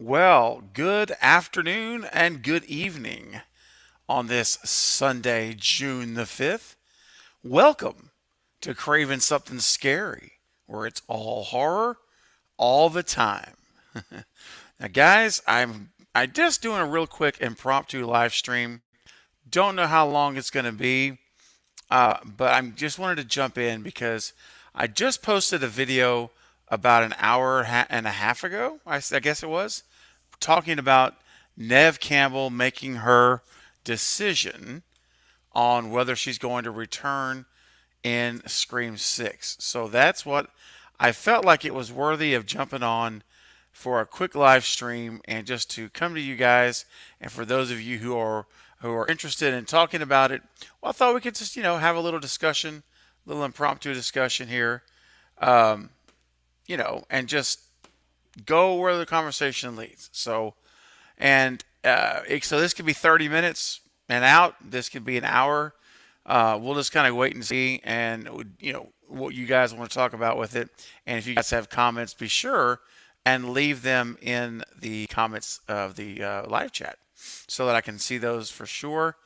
Well, good afternoon and good evening on this Sunday, June the 5th. Welcome to Craving Something Scary, where it's all horror all the time. Now, guys, I just doing a real quick impromptu live stream. Don't know how long it's going to be, but I'm just wanted to jump in because I just posted a video about an hour and a half ago, I guess it was, talking about Neve Campbell making her decision on whether she's going to return in Scream 6. So that's what I felt like it was worthy of jumping on for a quick live stream and just to come to you guys, and for those of you who are interested in talking about it, well, I thought we could just, have a little discussion, a little impromptu discussion here, um, and just go where the conversation leads. So this could be 30 minutes and out. This could be an hour. We'll just kind of wait and see, and what you guys want to talk about with it. And if you guys have comments, be sure and leave them in the comments of the live chat so that I can see those for sure,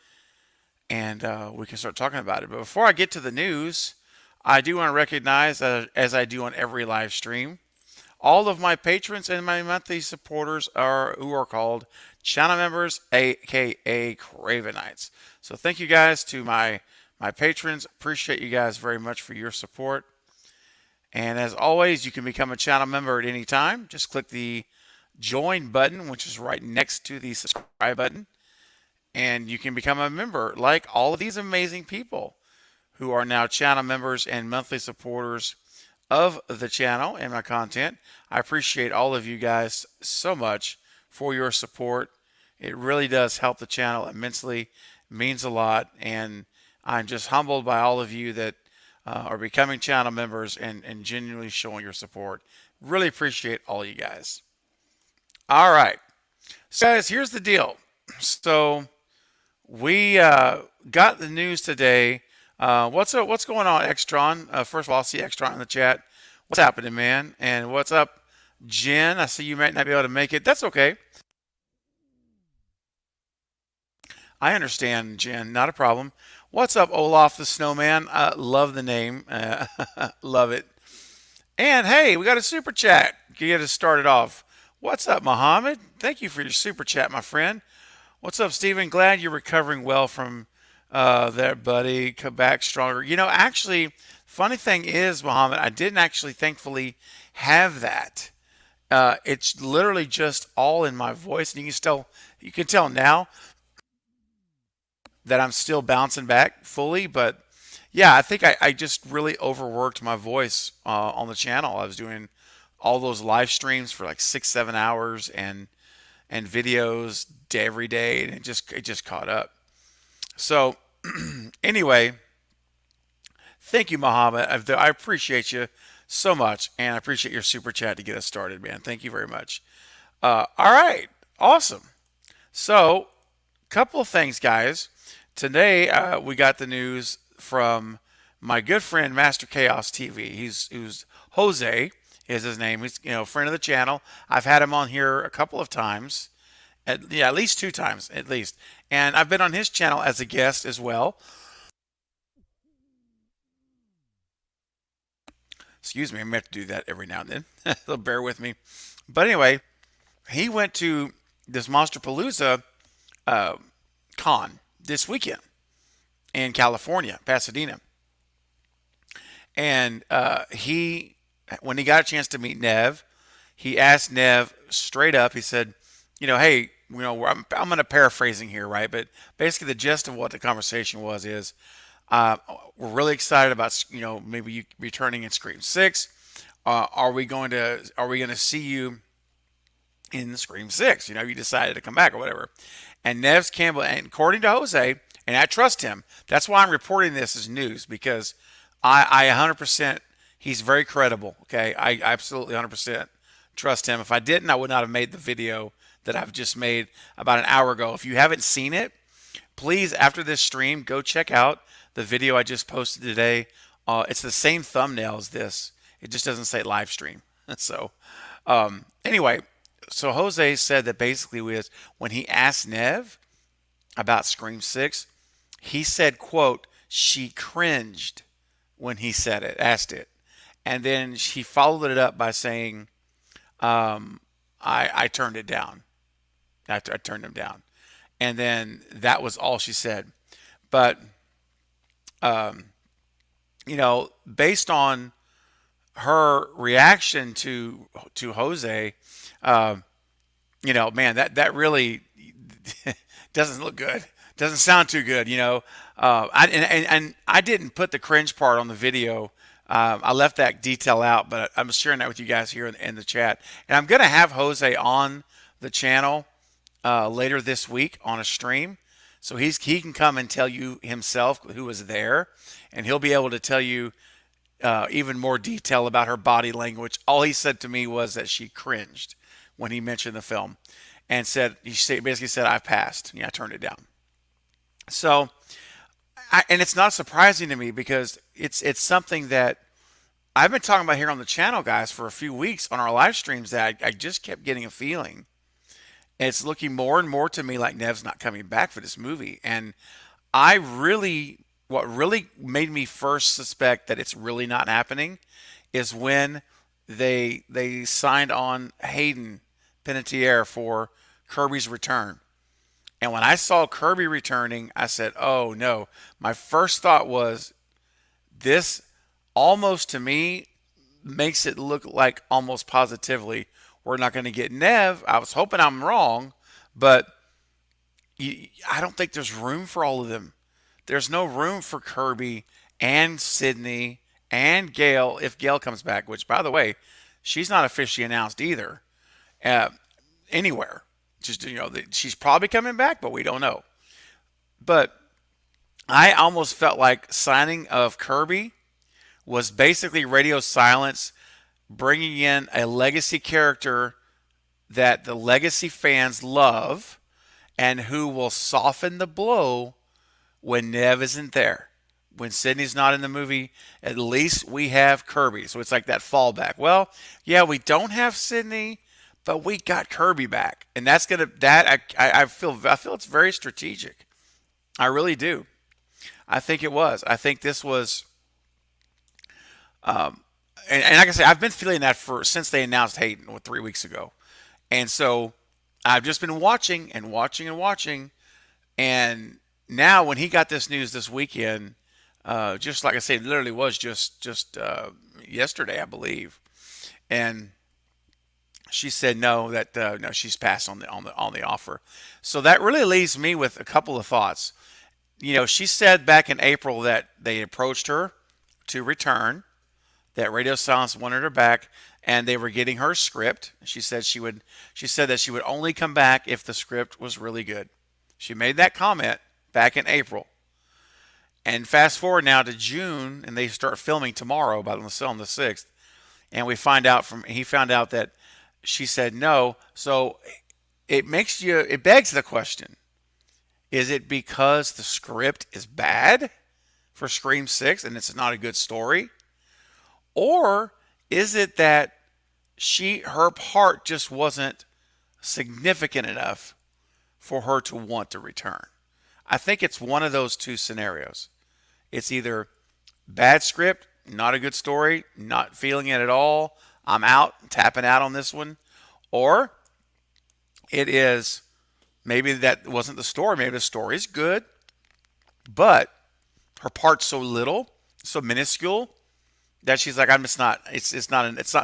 and we can start talking about it. But before I get to the news, I do want to recognize, as I do on every live stream, all of my patrons and my monthly supporters who are called channel members, aka Cravenites. So thank you guys to my patrons. Appreciate you guys very much for your support. And as always, you can become a channel member at any time. Just click the join button, which is right next to the subscribe button, and you can become a member like all of these amazing people who are now channel members and monthly supporters of the channel and my content. I appreciate all of you guys so much for your support. It really does help the channel immensely, means a lot, and I'm just humbled by all of you that are becoming channel members and genuinely showing your support. Really appreciate all you guys. All right, so guys, here's the deal. So we got the news today. What's up? What's going on, Extron? First of all, I see Extron in the chat. What's happening, man? And what's up, Jen? I see you might not be able to make it. That's okay. I understand, Jen. Not a problem. What's up, Olaf the Snowman? Love the name. Love it. And hey, we got a super chat. Get us started off. What's up, Mohammed? Thank you for your super chat, my friend. What's up, Steven? Glad you're recovering well from that, buddy. Come back stronger. Actually, funny thing is, Mohammed, I didn't actually, thankfully, have that. It's literally just all in my voice, and you can tell now that I'm still bouncing back fully. But yeah, I think I just really overworked my voice on the channel. I was doing all those live streams for like 6, 7 hours and videos every day, and it just caught up. So anyway, thank you, Muhammad. I appreciate you so much, and I appreciate your super chat to get us started, man. Thank you very much. All right, awesome. So, couple of things, guys. Today we got the news from my good friend Master Chaos TV. Who's Jose is his name. He's a friend of the channel. I've had him on here a couple of times, at least 2 times at least, and I've been on his channel as a guest as well. Excuse me, I'm going to have to do that every now and then. So bear with me. But anyway, he went to this Monster Palooza con this weekend in California, Pasadena. And when he got a chance to meet Nev, he asked Nev straight up, he said, hey, I'm going to paraphrasing here, right? But basically the gist of what the conversation is, we're really excited about, maybe you returning in Scream 6. Are we going to see you in Scream 6? You decided to come back or whatever. And Neve Campbell, and according to Jose, and I trust him, that's why I'm reporting this as news, because I 100%, he's very credible, okay? I absolutely 100% trust him. If I didn't, I would not have made the video that I've just made about an hour ago. If you haven't seen it, please, after this stream, go check out the video I just posted today. It's the same thumbnail as this. It just doesn't say live stream. So, anyway, So Jose said that basically was when he asked Nev about Scream 6, he said, quote, she cringed when he said it, asked it. And then she followed it up by saying, I turned it down. I turned him down. And then that was all she said. But, based on her reaction to Jose, man, that really doesn't look good. Doesn't sound too good. And I didn't put the cringe part on the video. I left that detail out, but I'm sharing that with you guys here in the chat. And I'm gonna have Jose on the channel later this week on a stream, so he can come and tell you himself who was there, and he'll be able to tell you even more detail about her body language. All he said to me was that she cringed when he mentioned the film, and basically said, "I passed. Yeah, I turned it down." So, and it's not surprising to me because it's something that I've been talking about here on the channel, guys, for a few weeks on our live streams. That I just kept getting a feeling. And it's looking more and more to me like Nev's not coming back for this movie. And what really made me first suspect that it's really not happening is when they signed on Hayden Panettiere for Kirby's return. And when I saw Kirby returning, I said, oh no. My first thought was, this almost to me makes it look like almost positively we're not going to get Neve. I was hoping I'm wrong, but I don't think there's room for all of them. There's no room for Kirby and Sydney and Gail if Gail comes back, which, by the way, she's not officially announced either anywhere. Just, she's probably coming back, but we don't know. But I almost felt like signing of Kirby was basically radio silence, bringing in a legacy character that the legacy fans love and who will soften the blow when Neve isn't there. When Sydney's not in the movie, at least we have Kirby. So it's like that fallback. Well, yeah, we don't have Sydney, but we got Kirby back. And that's going to, I feel it's very strategic. I really do. I think it was. I think this was, and like I said, I've been feeling that since they announced Hayden 3 weeks ago. And so I've just been watching and watching and watching. And now when he got this news this weekend, just like I said, it literally was just yesterday, I believe. And she said no, that no, she's passed on the offer. So that really leaves me with a couple of thoughts. She said back in April that they approached her to return, that Radio Silence wanted her back, and they were getting her script. She said that she would only come back if the script was really good. She made that comment back in April. And fast forward now to June, and they start filming tomorrow, on the 6th. And he found out that she said no. So it begs the question: is it because the script is bad for Scream 6 and it's not a good story? Or is it that her part just wasn't significant enough for her to want to return? I think it's one of those two scenarios. It's either bad script, not a good story, not feeling it at all, I'm out, tapping out on this one. Or it is maybe that wasn't the story. Maybe the story is good, but her part's so little, so minuscule, that she's like, it's not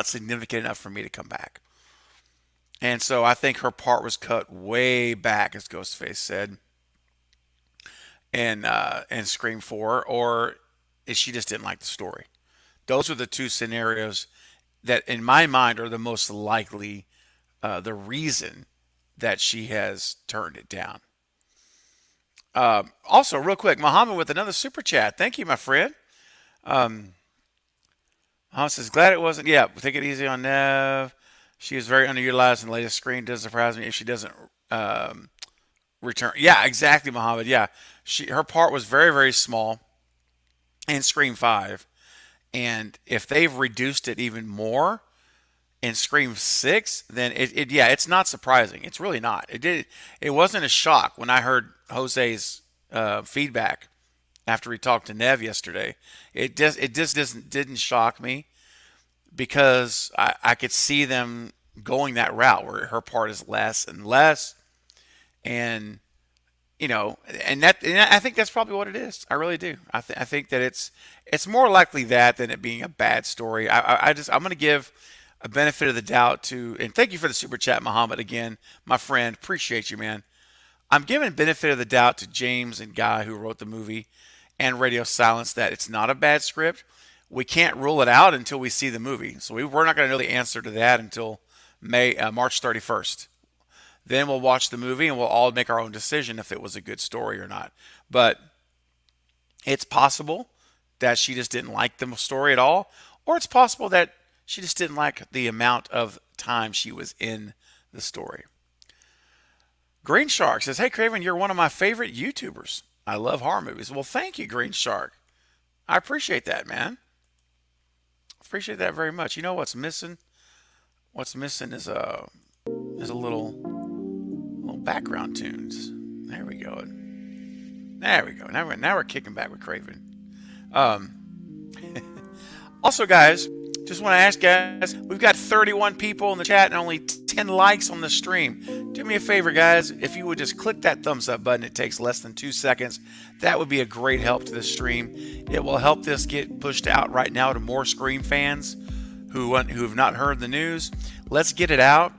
significant enough for me to come back. And so I think her part was cut way back, as Ghostface said, in Scream 4, or she just didn't like the story. Those are the two scenarios that, in my mind, are the most likely the reason that she has turned it down. Also, real quick, Muhammad with another super chat. Thank you, my friend. Muhammad says, glad it wasn't. Yeah, take it easy on Neve. She is very underutilized in the latest Screen. Does surprise me if she doesn't return. Yeah, exactly, Muhammad. Yeah, her part was very, very small in Scream 5. And if they've reduced it even more, in Scream 6, then yeah, it's not surprising. It's really not. It wasn't a shock when I heard Jose's feedback after he talked to Neve yesterday. It just didn't shock me because I could see them going that route where her part is less and less, and and I think that's probably what it is. I really do. I think that it's more likely that than it being a bad story. I'm going to give a benefit of the doubt to, and thank you for the super chat, Muhammad, again, my friend. Appreciate you, man. I'm giving benefit of the doubt to James and Guy who wrote the movie and Radio Silence that it's not a bad script. We can't rule it out until we see the movie, so we're not going to really answer to that until March 31st. Then we'll watch the movie and we'll all make our own decision if it was a good story or not. But it's possible that she just didn't like the story at all, or it's possible that she just didn't like the amount of time she was in the story. Green Shark says, "Hey Craven, you're one of my favorite YouTubers. I love horror movies." Well, thank you, Green Shark. I appreciate that, man. Appreciate that very much. You know what's missing? What's missing is a little background tunes. There we go. There we go. Now we're kicking back with Craven. Also, guys, just want to ask guys, we've got 31 people in the chat and only 10 likes on the stream. Do me a favor, guys. If you would just click that thumbs up button, it takes less than 2 seconds. That would be a great help to the stream. It will help this get pushed out right now to more Scream fans who have not heard the news. Let's get it out.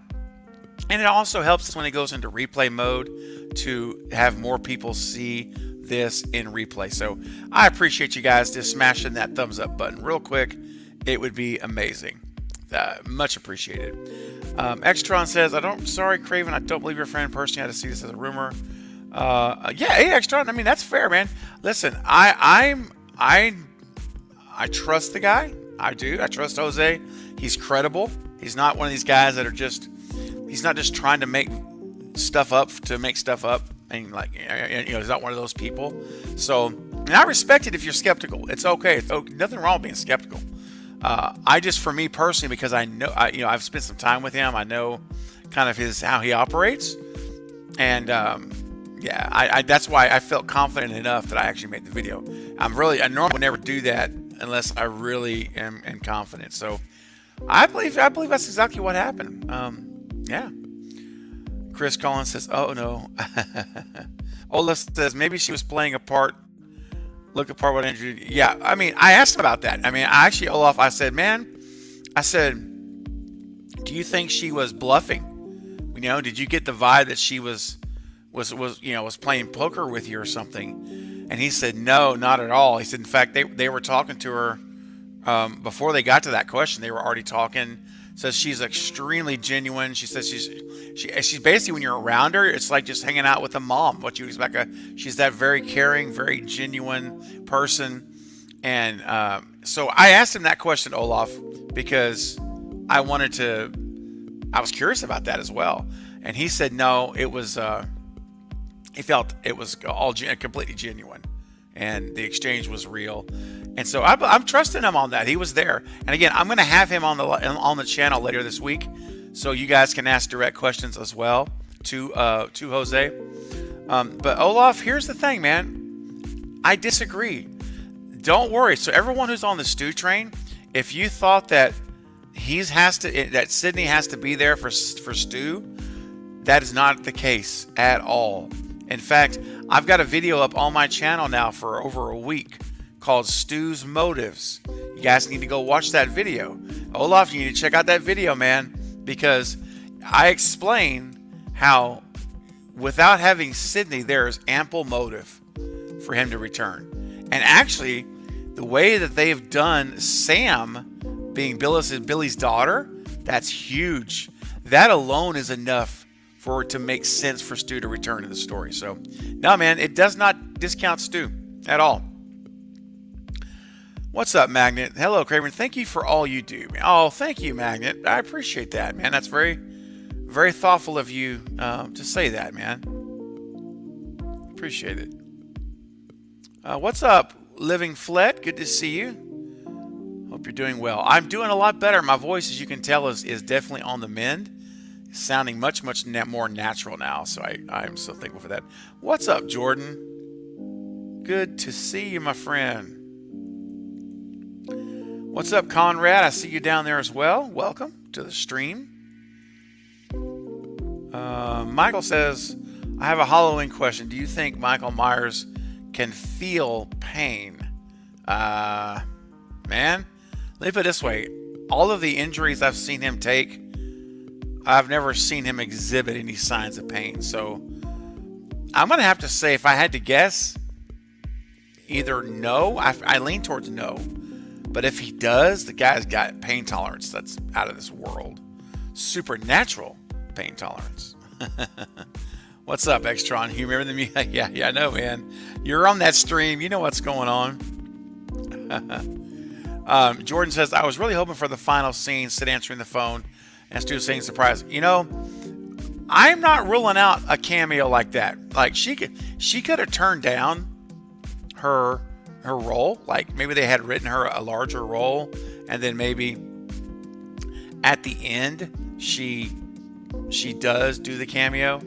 And it also helps us when it goes into replay mode to have more people see this in replay. So I appreciate you guys just smashing that thumbs up button real quick. It would be amazing. Much appreciated. Extron says, sorry, Craven, I don't believe your friend personally. I had to see this as a rumor. Yeah, hey, Extron, I mean, that's fair, man. Listen, I trust the guy. I do. I trust Jose. He's credible. He's not one of these guys that are he's not just trying to make stuff up to make stuff up, and he's not one of those people. So, and I respect it if you're skeptical. It's okay. Nothing wrong with being skeptical. For me personally, because I know, I've spent some time with him. I know kind of how he operates, and that's why I felt confident enough that I actually made the video. I normally would never do that unless I really am confident. So, I believe that's exactly what happened. Yeah. Chris Collins says, "Oh no." Olaf says maybe she was playing a part. Look apart what Andrew. Yeah, I mean, I asked about that. I mean, Olaf, I said, do you think she was bluffing? Did you get the vibe that she was playing poker with you or something? And he said, no, not at all. He said, in fact, they were talking to her before they got to that question. They were already talking. Says she's extremely genuine. She says she's basically, when you're around her, it's like just hanging out with a mom. What you expect. She's that very caring, very genuine person. And so I asked him that question, Olaf, because I was curious about that as well. And he said no, it was he felt it was all completely genuine, and the exchange was real. And so I'm trusting him on that. He was there. And again, I'm going to have him on the channel later this week, so you guys can ask direct questions as well to Jose. But Olaf, here's the thing, man. I disagree. Don't worry. So everyone who's on the Stu train, if you thought that that Sydney has to be there for Stu, that is not the case at all. In fact, I've got a video up on my channel now for over a week called Stu's Motives. You guys need to go watch that video. Olaf, you need to check out that video, man, because I explain how without having Sydney, there is ample motive for him to return. And actually, the way that they've done Sam being Billy's daughter, that's huge. That alone is enough for it to make sense for Stu to return to the story. So, no, man, it does not discount Stu at all. What's up, Magnet? Hello, Craven. Thank you for all you do. Oh, thank you, Magnet. I appreciate that, man. That's very, very thoughtful of you to say that, man. Appreciate it. What's up, Living Flet? Good to see you. Hope you're doing well. I'm doing a lot better. My voice, as you can tell, is definitely on the mend. It's sounding much more natural now, so I'm so thankful for that. What's up, Jordan? Good to see you, my friend. What's up, Conrad? I see you down there as well. Welcome to the stream. Michael says, I have a Halloween question. Do you think Michael Myers can feel pain? Man, let me put it this way. All of the injuries I've seen him take, I've never seen him exhibit any signs of pain. So I'm going to have to say, if I had to guess, either no. I lean towards no. But if he does, the guy's got pain tolerance that's out of this world. Supernatural pain tolerance. What's up, Extron? You remember the music? Yeah, I know, man. You're on that stream. You know what's going on. Jordan says, I was really hoping for the final scene, Sid answering the phone and Stu saying surprise. You know, I'm not ruling out a cameo like that. Like, she could have turned down her role. Like, maybe they had written her a larger role, and then maybe at the end she does do the cameo.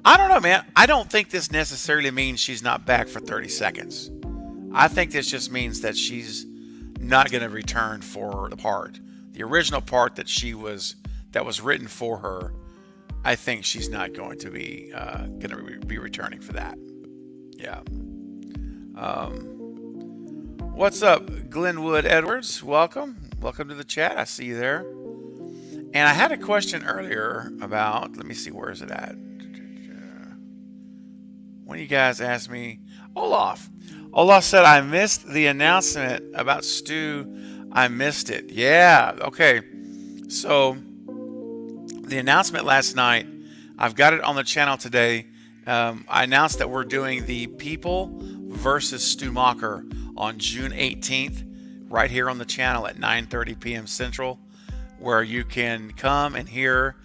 I don't know, man. I don't think this necessarily means she's not back for 30 seconds. I think this just means that she's not going to return for the part. The original part that was written for her, I think she's not going to be returning for that. Yeah. What's up, Glenwood Edwards? Welcome to the chat. I see you there. And I had a question earlier about, let me see, where is it at? One of you guys asked me, Olaf said, I missed the announcement about Stu. I missed it. Yeah, okay. So the announcement last night, I've got it on the channel today. I announced that we're doing the People versus Stu Macher on June 18th, right here on the channel at 9:30 p.m. Central, where you can come and hear.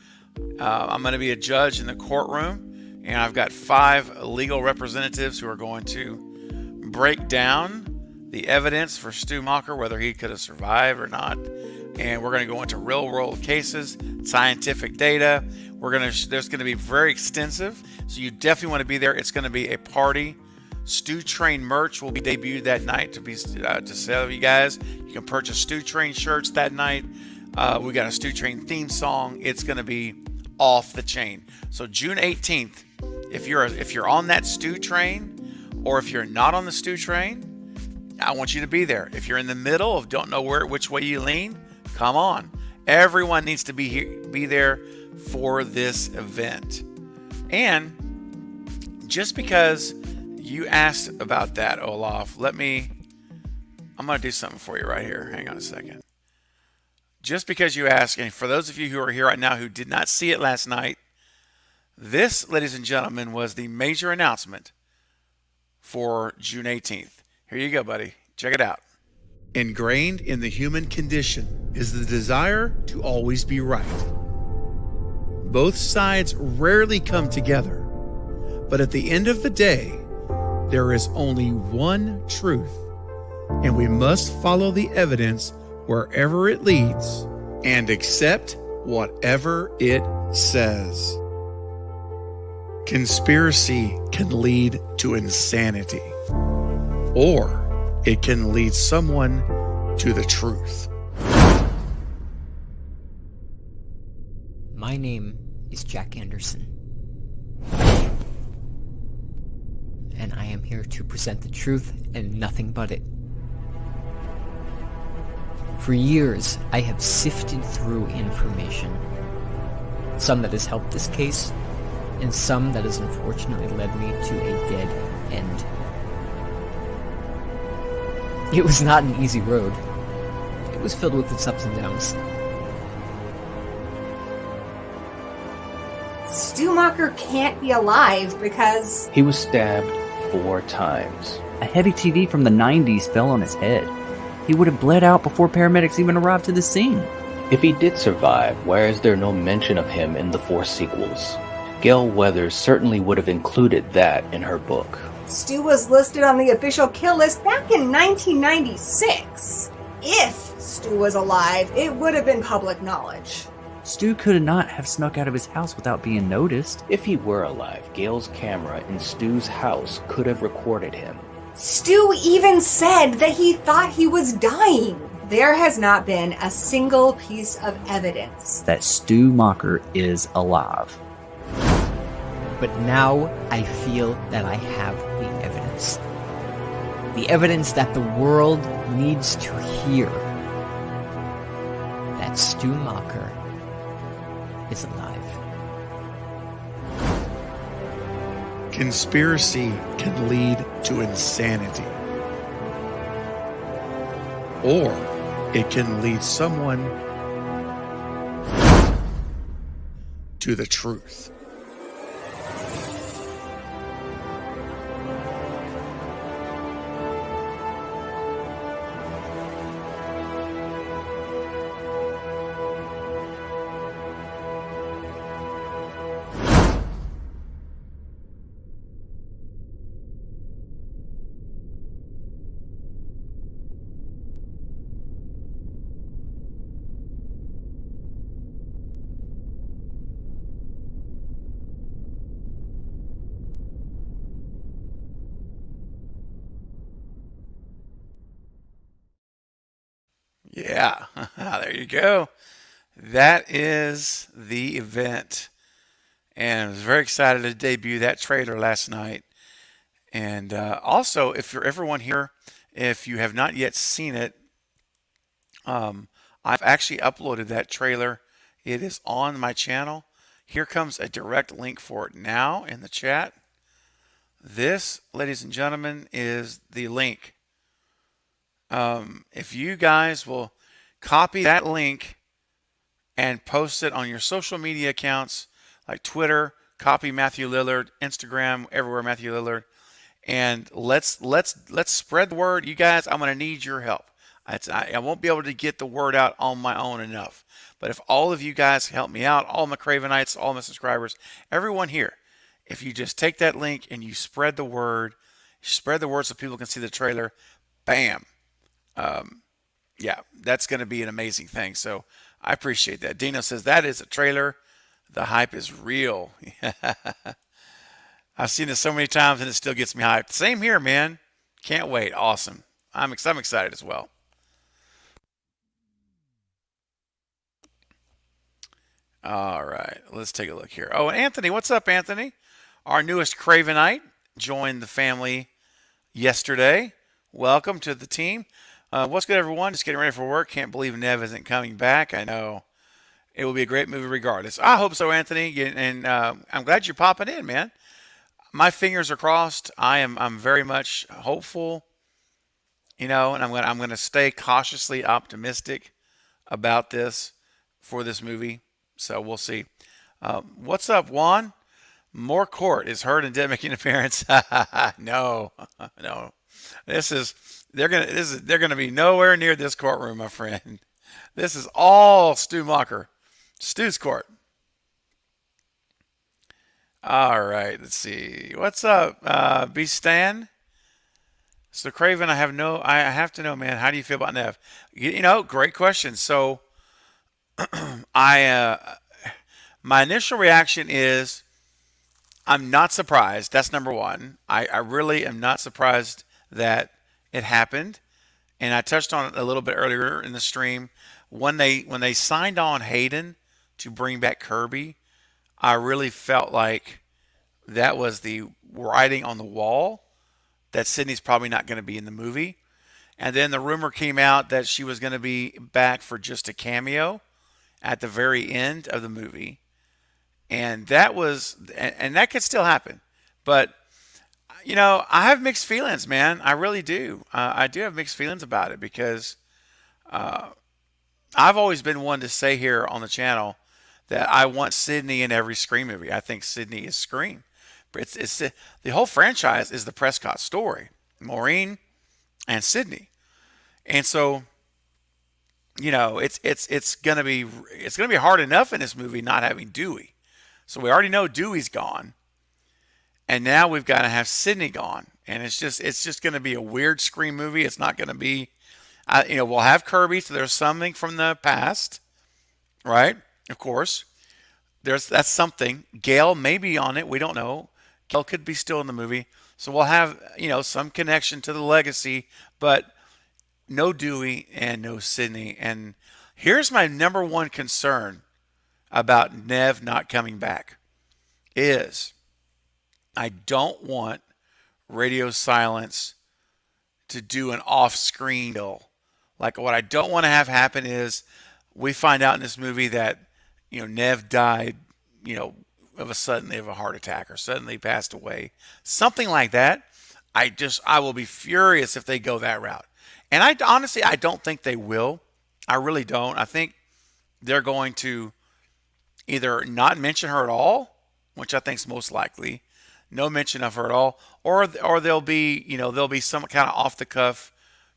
I'm going to be a judge in the courtroom, and I've got 5 legal representatives who are going to break down the evidence for Stu Macher, whether he could have survived or not. And we're going to go into real world cases, scientific data. There's going to be very extensive, so you definitely want to be there. It's going to be a party. Stu Train merch will be debuted that night to sell you guys. You can purchase Stu Train shirts that night. We got a Stu Train theme song. It's going to be off the chain. So June 18th, if you're on that Stu Train, or if you're not on the Stu Train, I want you to be there. If you're in the middle of don't know which way you lean, come on. Everyone needs to be there for this event. And just because you asked about that, Olaf, I'm going to do something for you right here. Hang on a second. Just because you asked, and for those of you who are here right now who did not see it last night, this, ladies and gentlemen, was the major announcement for June 18th. Here you go, buddy. Check it out. Ingrained in the human condition is the desire to always be right. Both sides rarely come together, but at the end of the day, there is only one truth, and we must follow the evidence wherever it leads and accept whatever it says. Conspiracy can lead to insanity, or it can lead someone to the truth. My name is Jack Anderson, and I am here to present the truth and nothing but it. For years, I have sifted through information, some that has helped this case, and some that has unfortunately led me to a dead end. It was not an easy road. It was filled with its ups and downs. Stu Macher can't be alive because he was stabbed 4 times. A heavy TV from the 90s fell on his head. He would have bled out before paramedics even arrived to the scene. If he did survive, why is there no mention of him in the 4 sequels? Gail Weathers certainly would have included that in her book. Stu was listed on the official kill list back in 1996. if Stu was alive, it would have been public knowledge. Stu could not have snuck out of his house without being noticed. If he were alive, Gail's camera in Stu's house could have recorded him. Stu even said that he thought he was dying. There has not been a single piece of evidence That Stu Macher is alive. But now I feel that I have the evidence. The evidence that the world needs to hear. That Stu Macher is alive. Conspiracy can lead to insanity. Or it can lead someone to the truth. Yeah, there you go. That is the event. And I was very excited to debut that trailer last night. And also, if you're everyone here, if you have not yet seen it, I've actually uploaded that trailer. It is on my channel. Here comes a direct link for it now in the chat. This, ladies and gentlemen, is the link. If you guys will copy that link and post it on your social media accounts like Twitter, copy Matthew Lillard, Instagram, everywhere Matthew Lillard, and let's spread the word. You guys, I'm going to need your help. I won't be able to get the word out on my own enough. But if all of you guys help me out, all my Cravenites, all my subscribers, everyone here, if you just take that link and you spread the word so people can see the trailer, bam. Yeah, that's going to be an amazing thing. So I appreciate that. Dino says that is a trailer. The hype is real. I've seen this so many times and it still gets me hyped. Same here, man. Can't wait. Awesome. I'm excited as well. All right, let's take a look here. Oh, Anthony, what's up, Anthony? Our newest Cravenite joined the family yesterday. Welcome to the team. What's good, everyone? Just getting ready for work. Can't believe Neve isn't coming back. I know. It will be a great movie regardless. I hope so, Anthony. And I'm glad you're popping in, man. My fingers are crossed. I'm very much hopeful, and I'm gonna stay cautiously optimistic about this for this movie. So we'll see. What's up, Juan? More court is heard and dead making an appearance. No. They're gonna be nowhere near this courtroom, my friend. This is all Stu Macher. Stu's court. All right, let's see. What's up, B Stan? So Craven, I have to know, man, how do you feel about Neve? Great question. So my initial reaction is I'm not surprised. That's number one. I really am not surprised that it happened. And I touched on it a little bit earlier in the stream. When they signed on Hayden to bring back Kirby, I really felt like that was the writing on the wall that Sydney's probably not going to be in the movie. And then the rumor came out that she was going to be back for just a cameo at the very end of the movie. And that could still happen. But, I have mixed feelings, man. I really do. I do have mixed feelings about it because I've always been one to say here on the channel that I want Sydney in every Scream movie. I think Sydney is Scream. But it's the whole franchise is the Prescott story, Maureen and Sydney. And so, it's gonna be hard enough in this movie not having Dewey. So we already know Dewey's gone, and now we've got to have Sydney gone, and it's just gonna be a weird Scream movie. It's not gonna be. We'll have Kirby, so there's something from the past, right? Of course, that's something. Gail may be on it. We don't know. Gail could be still in the movie, so we'll have some connection to the legacy, but no Dewey and no Sydney. And here's my number one concern about Neve not coming back is I don't want Radio Silence to do an off-screen deal. Like what I don't want to have happen is we find out in this movie that Neve died, of a suddenly of a heart attack or suddenly passed away, something like that. I will be furious if they go that route. And I honestly don't think they will. I really don't. I think they're going to either not mention her at all, which I think is most likely, no mention of her at all, or there'll be some kind of off the cuff,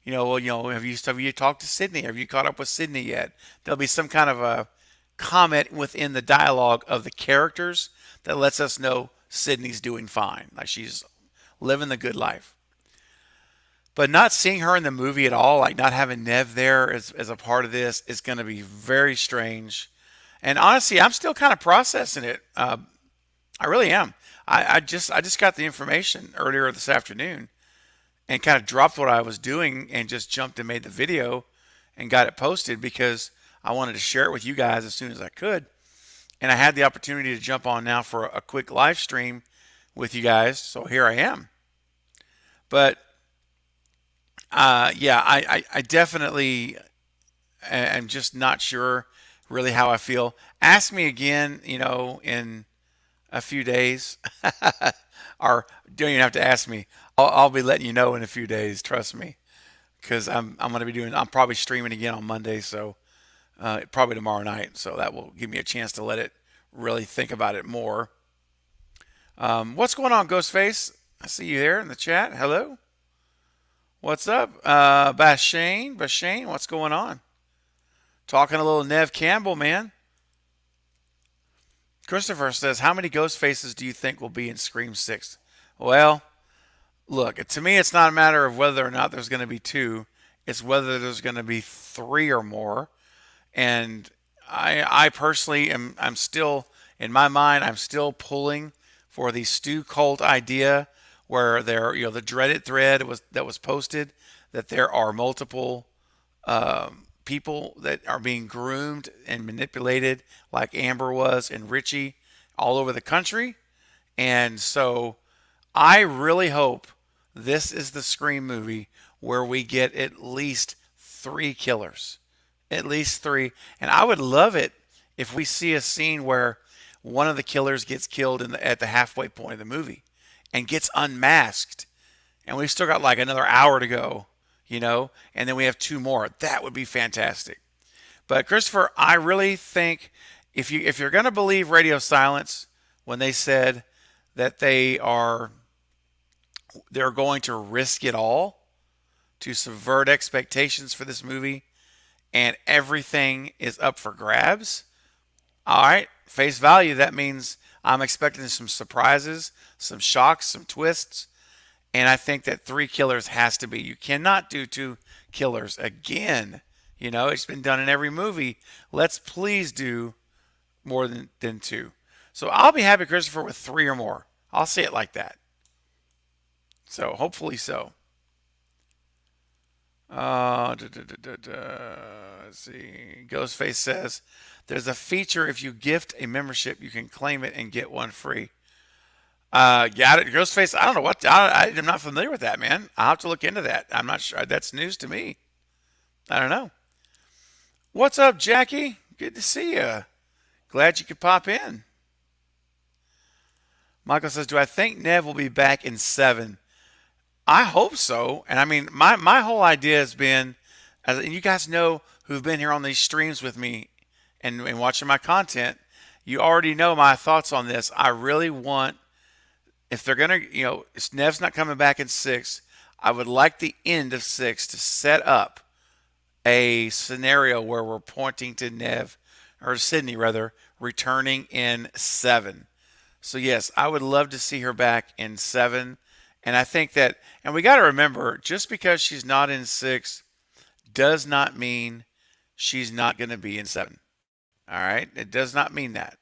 have you talked to Sydney? Have you caught up with Sydney yet? There'll be some kind of a comment within the dialogue of the characters that lets us know Sydney's doing fine, like she's living the good life. But not seeing her in the movie at all, like not having Neve there as a part of this, is going to be very strange. And honestly, I'm still kind of processing it. I really am. I just got the information earlier this afternoon and kind of dropped what I was doing and just jumped and made the video and got it posted because I wanted to share it with you guys as soon as I could. And I had the opportunity to jump on now for a quick live stream with you guys. So here I am. But I definitely am just not sure really how I feel. Ask me again, in a few days, or don't even have to ask me. I'll be letting you know in a few days. Trust me, because I'm going to be I'm probably streaming again on Monday, so probably tomorrow night. So that will give me a chance to let it really think about it more. What's going on, Ghostface? I see you there in the chat. Hello. What's up, Bashane? What's going on? Talking a little Neve Campbell, man. Christopher says, how many ghost faces do you think will be in Scream 6? Well, look, to me, it's not a matter of whether or not there's going to be 2. It's whether there's going to be 3 or more. And I personally I'm still, in my mind, I'm still pulling for the Stu cult idea where the dreaded thread that was posted, that there are multiple people that are being groomed and manipulated like Amber was and Richie all over the country. And so I really hope this is the Scream movie where we get at least 3 killers. At least 3. And I would love it if we see a scene where one of the killers gets killed at the halfway point of the movie and gets unmasked. And we've still got like another hour to go, and then we have 2 more. That would be fantastic. But Christopher, I really think if you're going to believe Radio Silence when they said that they're going to risk it all to subvert expectations for this movie and everything is up for grabs, all right, face value, that means I'm expecting some surprises, some shocks, some twists. And I think that 3 killers has to be. You cannot do 2 killers again. It's been done in every movie. Let's please do more than 2. So I'll be happy, Christopher, with 3 or more. I'll say it like that. So hopefully so. Let's see. Ghostface says, there's a feature if you gift a membership, you can claim it and get one free. Ghostface, I don't know I'm not familiar with that, man. I'll have to look into that. I'm not sure. That's news to me. I don't know. What's up, Jackie? Good to see you. Glad you could pop in. Michael says, do I think Neve will be back in 7? I hope so. And I mean, my whole idea has been, and you guys know who've been here on these streams with me and watching my content, you already know my thoughts on this. I really want, if they're going to, Neve's not coming back in 6, I would like the end of 6 to set up a scenario where we're pointing to Neve, or Sydney rather, returning in 7. So yes, I would love to see her back in 7. And I think that, and we got to remember, just because she's not in 6 does not mean she's not going to be in 7. All right? It does not mean that.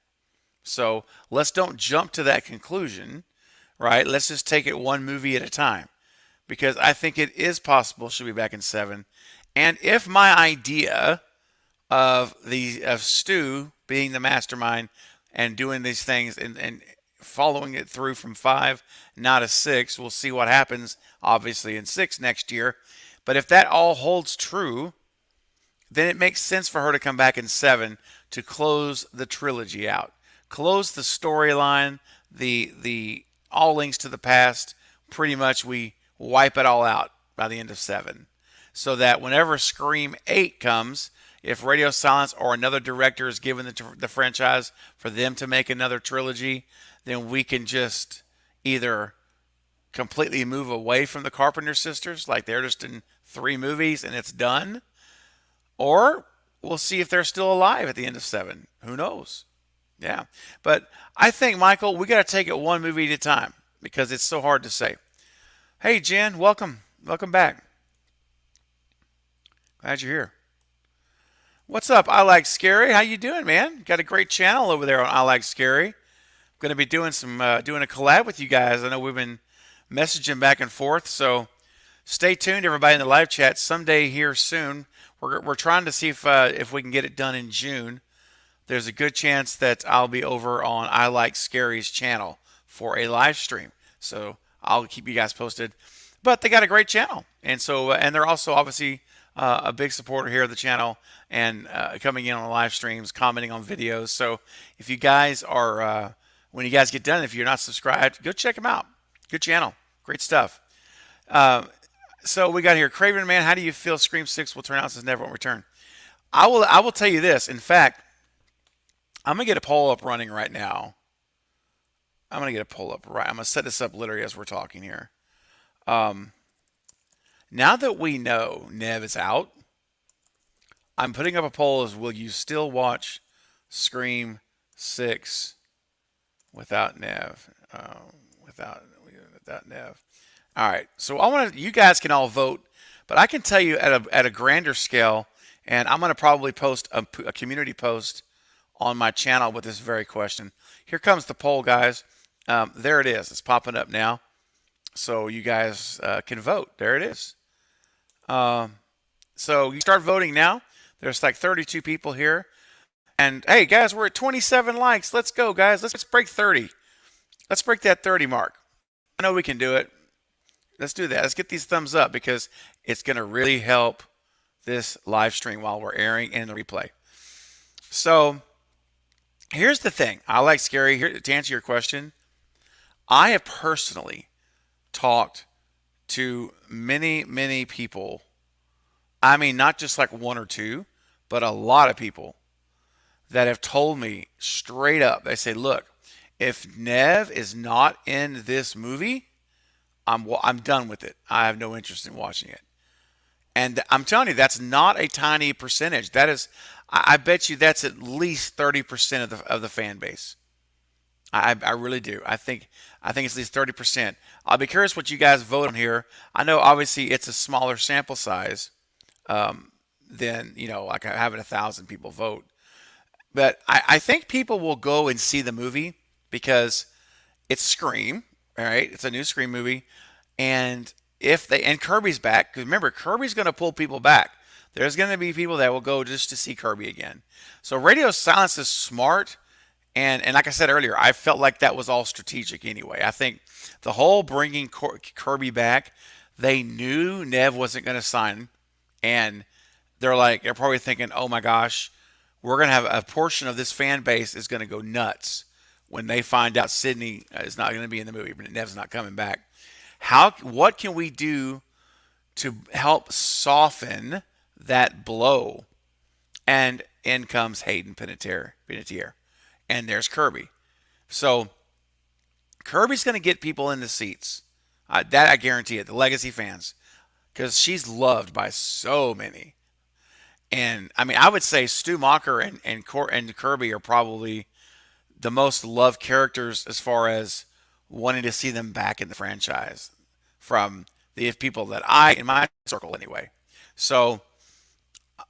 So let's don't jump to that conclusion, right? Let's just take it one movie at a time, because I think it is possible she'll be back in 7. And if my idea of Stu being the mastermind and doing these things and following it through from 5, not a 6, we'll see what happens, obviously, in 6 next year. But if that all holds true, then it makes sense for her to come back in 7 to close the trilogy out. Close the storyline, the all links to the past. Pretty much we wipe it all out by the end of 7. So that whenever Scream 8 comes, if Radio Silence or another director is given the franchise for them to make another trilogy, then we can just either completely move away from the Carpenter sisters, like they're just in 3 movies and it's done, or we'll see if they're still alive at the end of 7. Who knows? Yeah. But I think, Michael, we got to take it one movie at a time because it's so hard to say. Hey, Jen, welcome. Welcome back. Glad you're here. What's up, I Like Scary? How you doing, man? Got a great channel over there on I Like Scary. Going to be doing doing a collab with you guys. I know we've been messaging back and forth, so stay tuned, everybody, in the live chat. Someday here soon, we're trying to see if we can get it done in June. There's a good chance that I'll be over on I Like Scary's channel for a live stream, so I'll keep you guys posted. But they got a great channel, and so and they're also obviously a big supporter here of the channel and coming in on the live streams, commenting on videos. So if you guys are when you guys get done, if you're not subscribed, go check them out. Good channel. Great stuff. So we got here, Craven Man, how do you feel Scream 6 will turn out since Never Won't Return? I will tell you this. In fact, I'm going to get a poll up running right now. I'm going to set this up literally as we're talking here. Now that we know Neve is out, I'm putting up a poll as, will you still watch Scream 6 without Neve? Without Neve. All right. So you guys can all vote, but I can tell you at a grander scale, and I'm going to probably post a community post on my channel with this very question. Here comes the poll, guys. There it is. It's popping up now. So you guys can vote. There it is. So you start voting now. There's like 32 people here. And hey, guys, we're at 27 likes. Let's go, guys. Let's break 30. Let's break that 30 mark. I know we can do it. Let's do that. Let's get these thumbs up because it's going to really help this live stream while we're airing and the replay. So here's the thing. I Like Scary. Here, to answer your question, I have personally talked to many, many people. I mean, not just like one or two, but a lot of people that have told me straight up. They say, look, if Neve is not in this movie, I'm done with it. I have no interest in watching it. And I'm telling you, that's not a tiny percentage. That is, I bet you that's at least 30% of the fan base. I really do. I think it's at least 30%. I'll be curious what you guys vote on here. I know obviously it's a smaller sample size than, like having 1,000 people vote. But I think people will go and see the movie because it's Scream, all right? It's a new Scream movie. And and Kirby's back, because remember, Kirby's going to pull people back. There's going to be people that will go just to see Kirby again. So Radio Silence is smart. And like I said earlier, I felt like that was all strategic anyway. I think the whole bringing Kirby back, they knew Neve wasn't going to sign. And they're probably thinking, oh my gosh, we're going to have a portion of this fan base is going to go nuts when they find out Sydney is not going to be in the movie, but Neve's not coming back. What can we do to help soften that blow? And in comes Hayden Panettiere. And there's Kirby. So Kirby's going to get people in the seats. That I guarantee it. The legacy fans. Because she's loved by so many. And I mean, I would say Stu Macher and Kirby are probably the most loved characters as far as wanting to see them back in the franchise from the people that in my circle anyway. So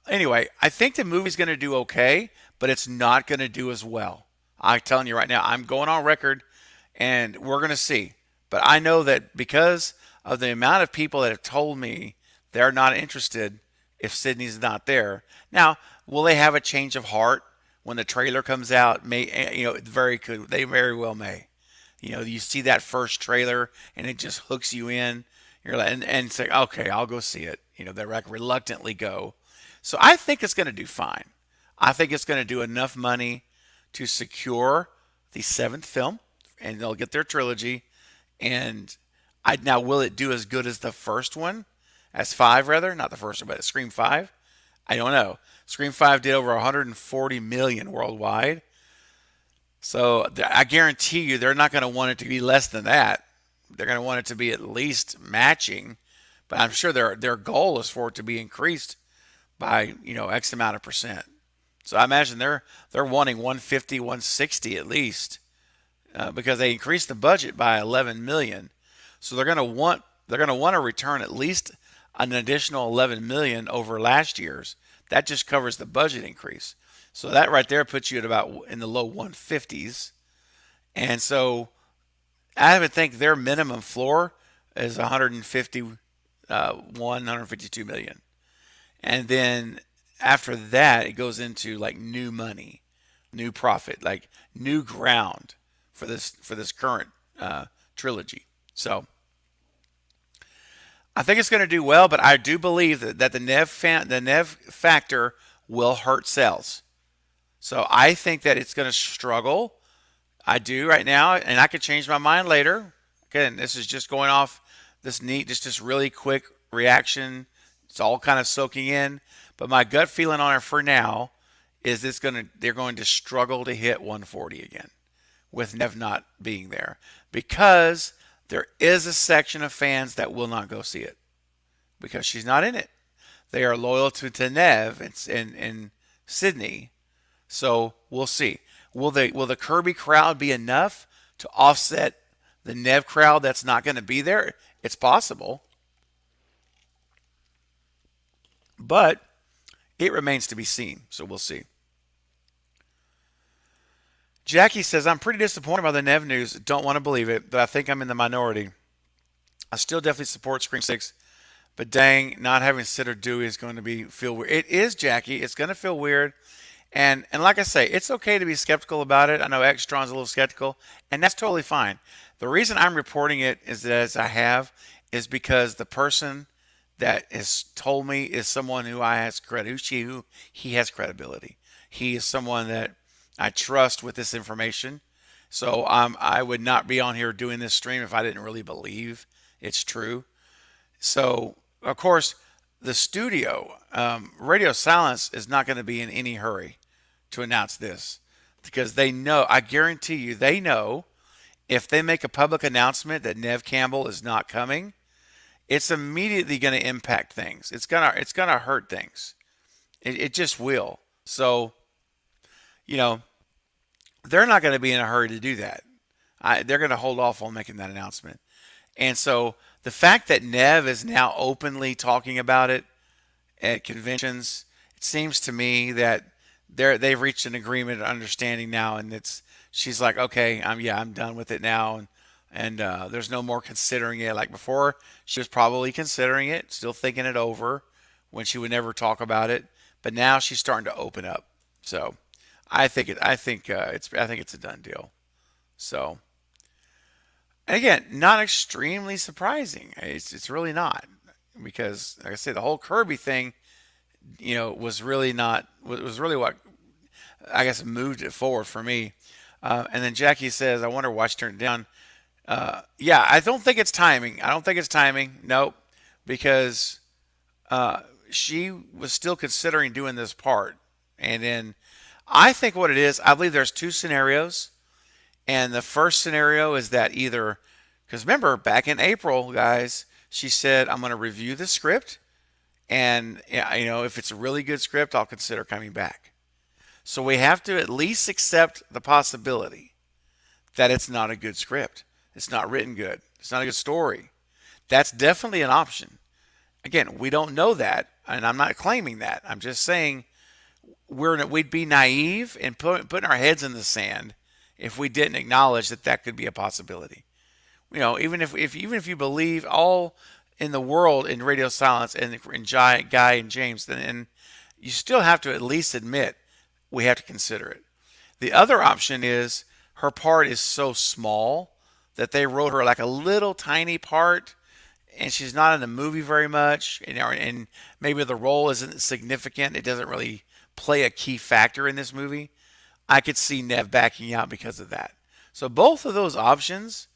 Anyway, I think the movie's going to do okay, but it's not going to do as well. I'm telling you right now, I'm going on record, and we're going to see. But I know that because of the amount of people that have told me they're not interested if Sydney's not there. Now, will they have a change of heart when the trailer comes out? May very could they very well may. You see that first trailer and it just hooks you in. You're like, and say, okay, I'll go see it. They reluctantly go. So I think it's going to do fine. I think it's going to do enough money to secure the seventh film, and they'll get their trilogy. And now, will it do as good as the first one, as five rather, not the first one, but Scream 5? I don't know. Scream 5 did over 140 million worldwide. So I guarantee you, they're not going to want it to be less than that. They're going to want it to be at least matching. But I'm sure their goal is for it to be increased by X amount of percent. So I imagine they're wanting 150, 160 at least, because they increased the budget by 11 million. So they're going to want to return at least an additional 11 million over last year's. That just covers the budget increase. So that right there puts you at about in the low 150s. And so I would think their minimum floor is 152 million. And then after that, it goes into like new money, new profit, like new ground for this current trilogy. So I think it's going to do well, but I do believe that the Neve factor will hurt sales. So I think that it's going to struggle. I do right now, and I could change my mind later. Again, this is just going off this really quick reaction. It's all kind of soaking in, but my gut feeling on it for now is they're going to struggle to hit 140 again, with Neve not being there, because there is a section of fans that will not go see it because she's not in it. They are loyal to Neve and Sydney, so we'll see. Will the Kirby crowd be enough to offset the Neve crowd that's not going to be there? It's possible. But it remains to be seen, so we'll see. Jackie says, I'm pretty disappointed by the Neve news. Don't want to believe it, but I think I'm in the minority. I still definitely support Scream 6, but dang, not having Sid or Dewey is going to feel weird. It is, Jackie. It's going to feel weird. And like I say, it's okay to be skeptical about it. I know Extron's a little skeptical, and that's totally fine. The reason I'm reporting it is is because the person that has told me is someone who he has credibility. He is someone that I trust with this information. So I would not be on here doing this stream if I didn't really believe it's true. So, of course, the studio, Radio Silence, is not going to be in any hurry to announce this, because they know, I guarantee you, they know if they make a public announcement that Neve Campbell is not coming, it's immediately going to impact things. It's gonna hurt things. It just will. So, they're not going to be in a hurry to do that. They're going to hold off on making that announcement. And so the fact that Neve is now openly talking about it at conventions, it seems to me that they've reached an agreement, an understanding now, and she's like, okay, I'm done with it now, and there's no more considering it. Like before, she was probably considering it, still thinking it over, when she would never talk about it, but now she's starting to open up. So I think it's a done deal. So, and again, not extremely surprising. It's really not, because like I said, the whole Kirby thing, was really what I guess moved it forward for me. And then Jackie says, I wonder why she turned it down. Yeah, I don't think it's timing. Nope, because she was still considering doing this part. And then I think what it is, I believe there's two scenarios. And the first scenario is that either, because remember, back in April, guys, she said, I'm going to review the script. And, if it's a really good script, I'll consider coming back. So we have to at least accept the possibility that it's not a good script. It's not written good. It's not a good story. That's definitely an option. Again, we don't know that. and I'm not claiming that. I'm just saying we'd be naive and putting our heads in the sand if we didn't acknowledge that that could be a possibility. Even if you believe all in the world in radio silence and in Guy and James, then you still have to at least admit we have to consider it. The other option is her part is so small that they wrote her like a little tiny part, and she's not in the movie very much, and maybe the role isn't significant. It doesn't really play a key factor in this movie. I could see Neve backing out because of that. So both of those options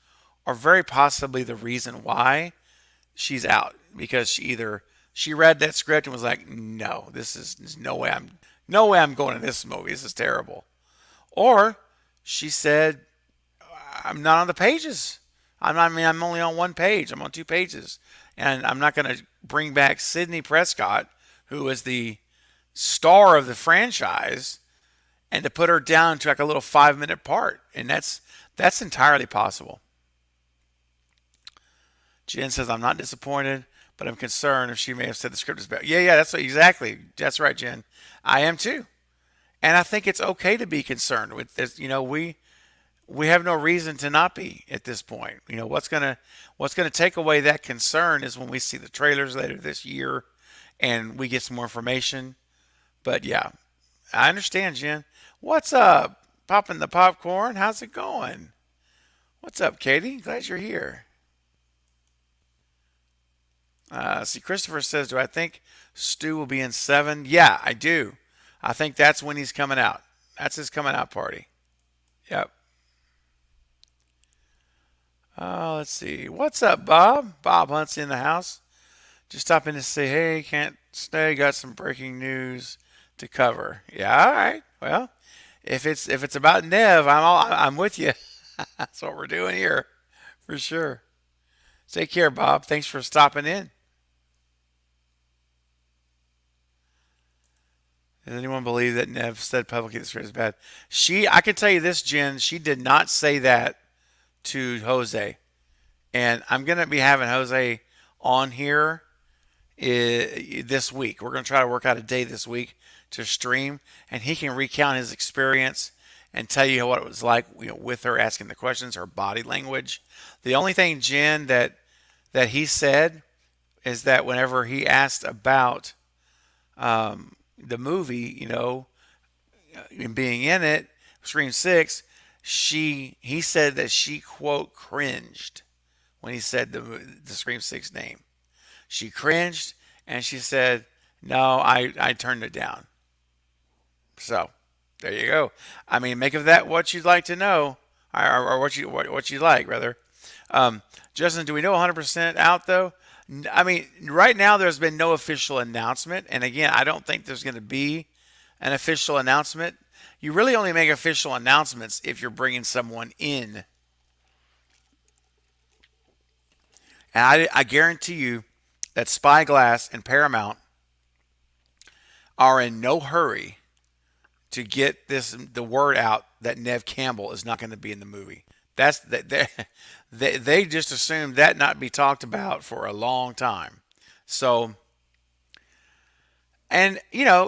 are very possibly the reason why she's out, because she read that script and was like, no, there's no way I'm going to this movie. This is terrible. Or she said, I'm not on the pages. I'm only on one page. I'm on 2 pages. And I'm not going to bring back Sidney Prescott, who is the star of the franchise, and to put her down to like a little 5-minute part. And that's entirely possible. Jen says, I'm not disappointed, but I'm concerned if she may have said the script is better. Yeah, exactly. That's right, Jen. I am too. And I think it's okay to be concerned with this. We have no reason to not be at this point. What's gonna take away that concern is when we see the trailers later this year and we get some more information. But yeah, I understand, Jen. What's up? Popping the popcorn. How's it going? What's up, Katie? Glad you're here. See, Christopher says, do I think Stu will be in 7? Yeah, I do. I think that's when he's coming out. That's his coming out party. Yep. Let's see. What's up, Bob? Bob Hunt's in the house. Just stopping to say, hey, can't stay. Got some breaking news to cover. Yeah, all right. Well, if it's about Neve, I'm with you. That's what we're doing here, for sure. Take care, Bob. Thanks for stopping in. Does anyone believe that Neve said publicly the script is bad? I can tell you this, Jen, she did not say that to Jose. And I'm going to be having Jose on here this week. We're going to try to work out a day this week to stream, and he can recount his experience and tell you what it was like, with her asking the questions, her body language. The only thing, Jen, that he said is that whenever he asked about the movie, and being in it, Scream 6, he said that she, quote, cringed when he said the Scream 6 name. She cringed, and she said, no, I turned it down. So there you go. I mean, make of that what you'd like to know, or what you like, rather. Justin, do we know 100% out, though? I mean, right now there's been no official announcement. And again, I don't think there's going to be an official announcement. You really only make official announcements if you're bringing someone in. And I guarantee you that Spyglass and Paramount are in no hurry to get the word out that Neve Campbell is not going to be in the movie. They just assumed that not be talked about for a long time. So, and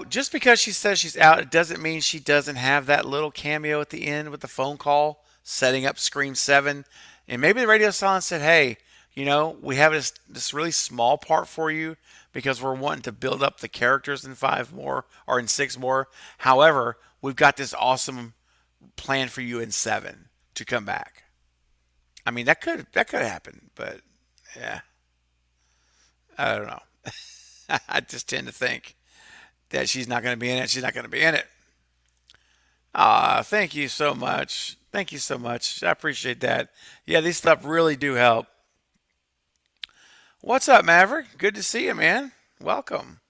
just because she says she's out, it doesn't mean she doesn't have that little cameo at the end with the phone call setting up Scream 7. And maybe the radio silence said, hey, we have this really small part for you because we're wanting to build up the characters in 5 more or in 6 more. However, we've got this awesome plan for you in 7 to come back. I mean, that could happen, but yeah, I don't know. I just tend to think that she's not going to be in it. She's not going to be in it. Thank you so much. Thank you so much. I appreciate that. Yeah, these stuff really do help. What's up, Maverick? Good to see you, man. Welcome.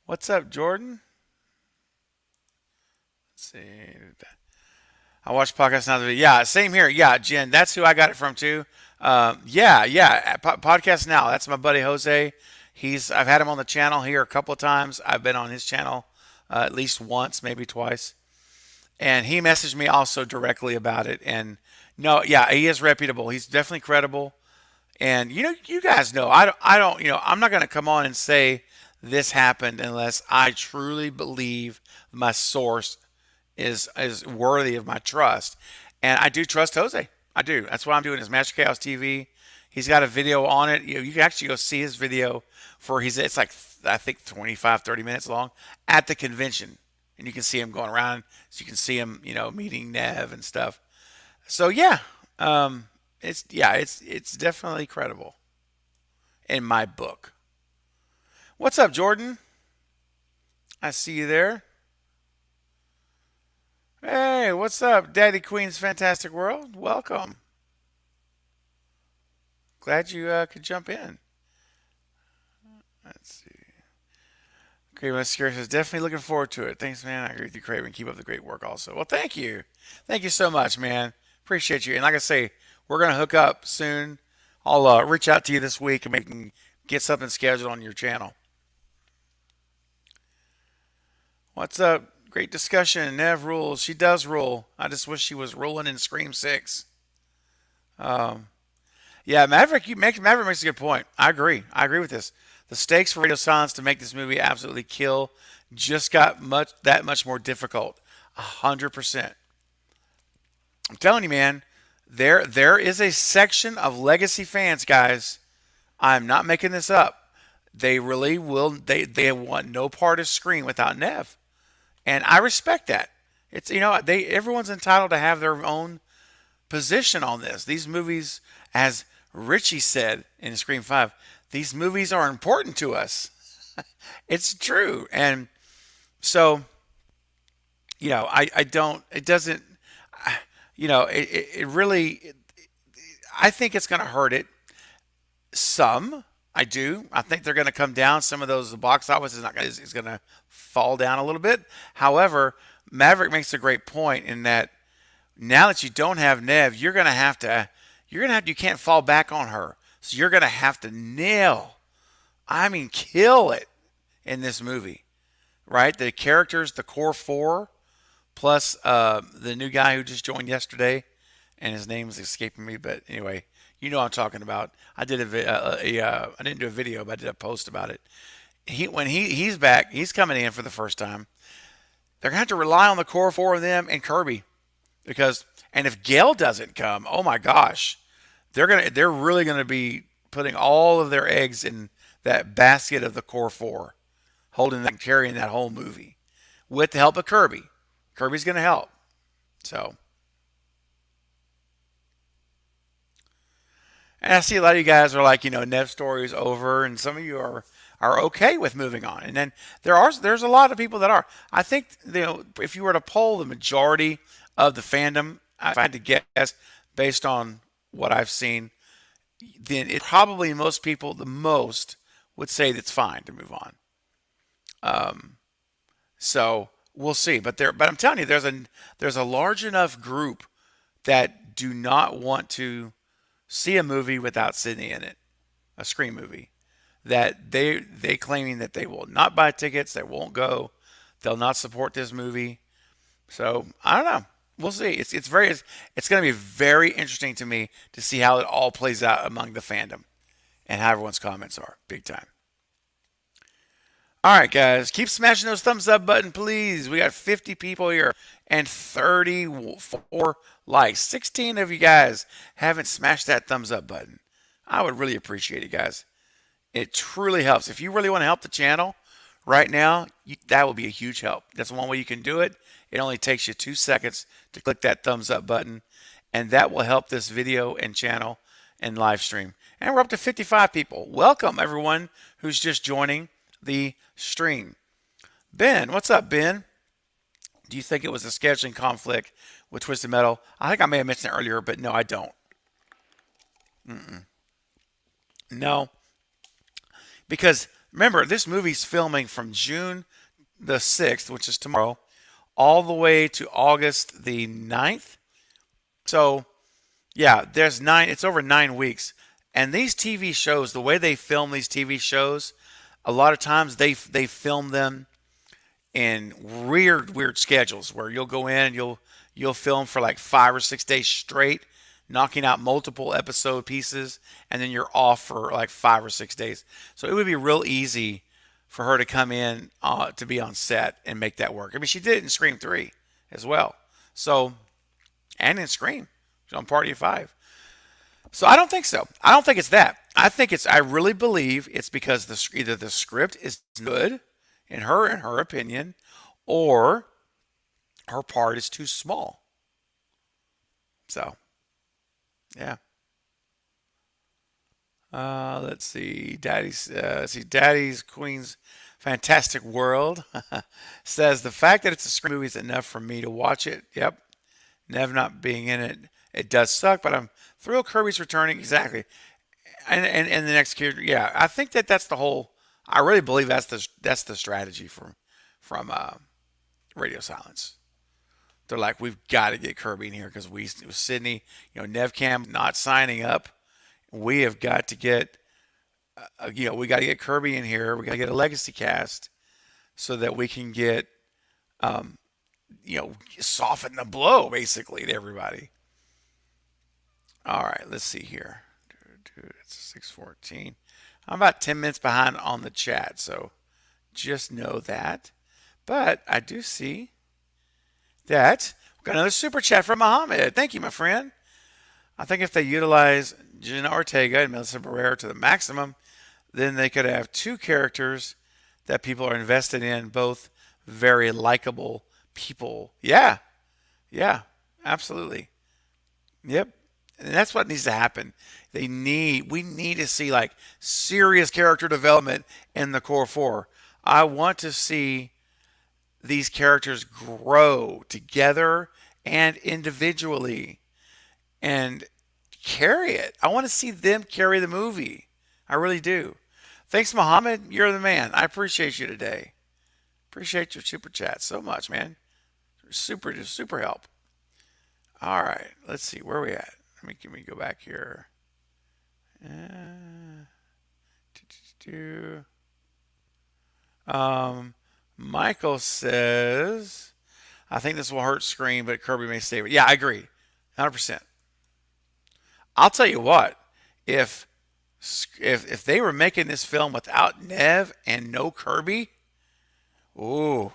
What's up, Jordan? Let's see. I watch podcasts now. Yeah, same here. Yeah, Jen, that's who I got it from too. Podcast Now. That's my buddy Jose. I've had him on the channel here a couple of times. I've been on his channel at least once, maybe twice. And he messaged me also directly about it. And no, yeah, he is reputable. He's definitely credible. And you guys know, I don't, I'm not going to come on and say this happened unless I truly believe my source is worthy of my trust. And I do trust Jose. I do. That's why I'm doing his Master Chaos TV. He's got a video on it. You can actually go see his video for it's like I think 25, 30 minutes long at the convention. And you can see him going around. So you can see him, meeting Neve and stuff. So yeah, it's definitely credible in my book. What's up, Jordan? I see you there. Hey, what's up, Daddy Queen's Fantastic World? Welcome. Glad you could jump in. Let's see. Craven Scare says, definitely looking forward to it. Thanks, man. I agree with you, Craven. Keep up the great work also. Well, thank you. Thank you so much, man. Appreciate you. And like I say, we're going to hook up soon. I'll reach out to you this week and we can get something scheduled on your channel. What's up? Great discussion. Nev rules. She does rule. I just wish she was ruling in Scream 6. Yeah, Maverick makes a good point. I agree with this. The stakes for Radio Silence to make this movie absolutely kill just got that much more difficult. 100%. I'm telling you, man, there is a section of Legacy fans, guys. I'm not making this up. They really will. They want no part of Scream without Nev, and I respect that. It's everyone's entitled to have their own position on this. These movies, as Richie said in Scream 5, these movies are important to us. It's true. And so, I don't, it doesn't, it really, I think it's going to hurt it. Some, I do. I think they're going to come down. Some of those, the box office is going to fall down a little bit. However, Maverick makes a great point in that now that you don't have Nev, you can't fall back on her. So you're going to have to kill it in this movie, right? The characters, the core four, plus the new guy who just joined yesterday, and his name is escaping me, but anyway, you know what I'm talking about. I did I didn't do a video, but I did a post about it. When he's back, he's coming in for the first time. They're going to have to rely on the core four of them and Kirby, and if Gale doesn't come, oh my gosh, they're really going to be putting all of their eggs in that basket of the core four, carrying that whole movie with the help of Kirby. Kirby's going to help. So, and I see a lot of you guys are like, Nev's story is over, and some of you are okay with moving on. And then there's a lot of people that are. I think, if you were to poll the majority of the fandom, if I had to guess based on what I've seen, then it probably most people would say it's fine to move on. So we'll see. But I'm telling you, there's a large enough group that do not want to see a movie without Sydney in it, a Scream movie, that they claiming that they will not buy tickets, they won't go, they'll not support this movie. So I don't know. We'll see. It's going to be very interesting to me to see how it all plays out among the fandom and how everyone's comments are. Big time. All right, guys, keep smashing those thumbs up button, please. We got 50 people here and 34 likes. 16 of you guys haven't smashed that thumbs up button. I would really appreciate it, guys. It truly helps. If you really want to help the channel right now, that will be a huge help. That's one way you can do it. It only takes you 2 seconds to click that thumbs up button, and that will help this video and channel and live stream. And we're up to 55 people. Welcome, everyone who's just joining the stream. Ben, what's up, Ben? Do you think it was a scheduling conflict with Twisted Metal? I think I may have mentioned it earlier, but no, I don't. No. Because, remember, this movie's filming from June the 6th, which is tomorrow, all the way to August the 9th. So, yeah, it's over 9 weeks. And these TV shows, the way they film these TV shows, a lot of times they film them in weird schedules where you'll go in and you'll film for like 5 or 6 days straight. knocking out multiple episode pieces, and then you're off for like 5 or 6 days. So it would be real easy for her to come in to be on set and make that work. I mean, she did it in Scream 3 as well. So, and in Scream, she's on Party of Five. So I don't think so. I don't think it's that. I really believe it's because either the script is good in her opinion, or her part is too small. So, yeah. Let's see. Daddy's Queen's Fantastic World says the fact that it's a Scream movie is enough for me to watch it. Yep. Nev not being in it, it does suck, but I'm thrilled Kirby's returning. Exactly. And the next character, yeah. I think that's the whole. I really believe that's the strategy from Radio Silence. They're like, we've got to get Kirby in here because Sydney, Neve Campbell not signing up. We have got to get, we got to get Kirby in here. We got to get a legacy cast so that we can get, soften the blow basically to everybody. All right, let's see here. It's 6:14. I'm about 10 minutes behind on the chat, so just know that. But I do see that we've got another super chat from Muhammad. Thank you, my friend. I think if they utilize Jenna Ortega and Melissa Barrera to the maximum, then they could have two characters that people are invested in, both very likable people. Yeah, absolutely. Yep. And that's what needs to happen. We need to see like serious character development in the core four. I want to see these characters grow together and individually and carry it. I want to see them carry the movie. I really do. Thanks, Muhammad. You're the man. I appreciate you today. Appreciate your super chat so much, man. Super help. All right. Let's see. Where are we at? Let me go back here. Michael says, I think this will hurt Scream, but Kirby may save it. Yeah, I agree. 100%. I'll tell you what, if they were making this film without Neve and no Kirby, ooh,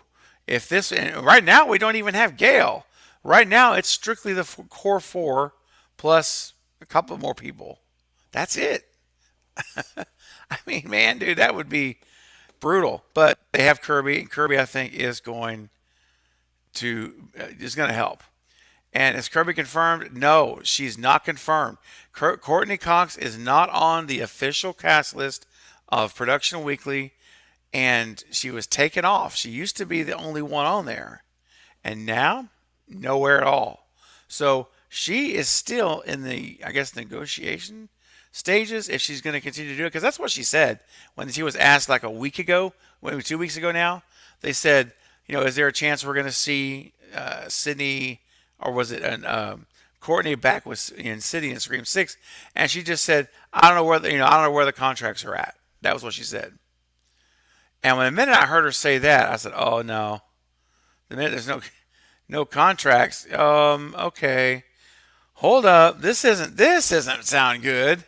and right now we don't even have Gale. Right now it's strictly the core four plus a couple more people. That's it. I mean, man, dude, that would be brutal. But they have Kirby, and Kirby, I think, is going to help. And is Kirby confirmed? No, she's not confirmed. Courtney Cox is not on the official cast list of Production Weekly, and she was taken off. She used to be the only one on there, and now nowhere at all. So she is still in the, I guess, negotiation stages if she's going to continue to do it, because that's what she said when she was asked like a week ago, maybe 2 weeks ago now. They said, is there a chance we're going to see Sydney, or was it Courtney back in City in Scream 6? And she just said, I don't know where the contracts are at. That was what she said. And when the minute I heard her say that, I said, oh no. The minute there's no contracts, okay. Hold up. This doesn't sound good.